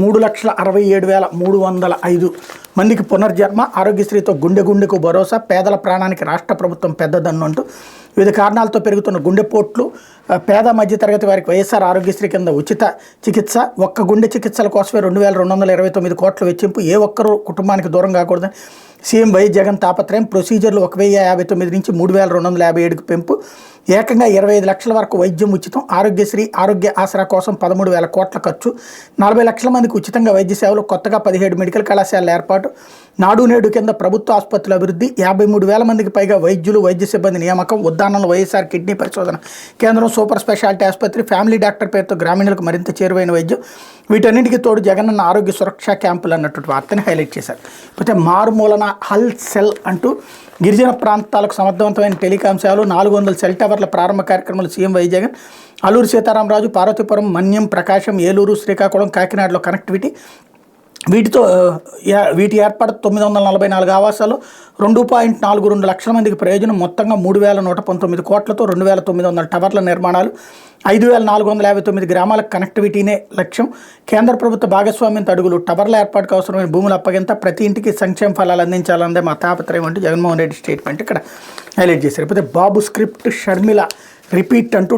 3,67,305 మందికి పునర్జన్మ, ఆరోగ్యశ్రీతో గుండెకు భరోసా, పేదల ప్రాణానికి రాష్ట్ర ప్రభుత్వం పెద్దదన్నంటూ వివిధ కారణాలతో పెరుగుతున్న గుండెపోట్లు, పేద మధ్యతరగతి వారికి వైఎస్ఆర్ ఆరోగ్యశ్రీ కింద ఉచిత చికిత్స, ఒక్క గుండె చికిత్సల కోసమే 2,229 కోట్ల వెచ్చింపు, ఏ ఒక్కరూ కుటుంబానికి దూరం కాకూడదని సీఎం వైఎస్ జగన్ తాపత్రయం, ప్రొసీజర్లు 1,059 నుంచి 3,257కు పెంపు, ఏకంగా 25 లక్షల వరకు వైద్యం ఉచితం, ఆరోగ్యశ్రీ ఆరోగ్య ఆసరా కోసం 13,000 కోట్ల ఖర్చు, 40 లక్షల మందికి ఉచితంగా వైద్య సేవలు, కొత్తగా 17 మెడికల్ కళాశాలల ఏర్పాటు, నాడు నేడు కింద ప్రభుత్వ ఆసుపత్రుల అభివృద్ధి, 53,000 మందికి పైగా వైద్యులు వైద్య సిబ్బంది నియామకం, ఉద్దానంలో వైఎస్ఆర్ కిడ్నీ పరిశోధన కేంద్రం, సూపర్ స్పెషాలిటీ ఆసుపత్రి, ఫ్యామిలీ డాక్టర్ పేరుతో గ్రామీణులకు మరింత చేరువైన వైద్యం, వీటన్నింటికి తోడు జగనన్న ఆరోగ్య సురక్ష క్యాంపులు అన్నటువంటి వార్తని హైలైట్ చేశారు. అయితే మారుమూలన హల్ సెల్ అంటూ గిరిజన ప్రాంతాలకు సమర్థవంతమైన టెలికాం సేవలు, 400 సెల్ టవర్ల ప్రారంభ కార్యక్రమాలు సీఎం వైఎస్ జగన్, అల్లూరు సీతారామరాజు, పార్వతీపురం, మన్యం, ప్రకాశం, ఏలూరు, శ్రీకాకుళం, కాకినాడలో కనెక్టివిటీ, వీటి ఏర్పాటు 944 ఆవాసాలు, 2.42 లక్షల మందికి ప్రయోజనం, మొత్తంగా 3,119 కోట్లతో 2,900 టవర్ల నిర్మాణాలు, 5,459 గ్రామాలకు కనెక్టివిటీనే లక్ష్యం, కేంద్ర ప్రభుత్వ భాగస్వామ్యంతో అడుగులు, టవర్ల ఏర్పాటుకు అవసరమైన భూముల అప్పగింత, ప్రతి ఇంటికి సంక్షేమ ఫలాలు అందించాలన్నదే మా తాపత్రయం అంటూ జగన్మోహన్ రెడ్డి స్టేట్మెంట్ ఇక్కడ హైలైట్ చేశారు. లేకపోతే బాబు స్క్రిప్ట్ షర్మిల రిపీట్ అంటూ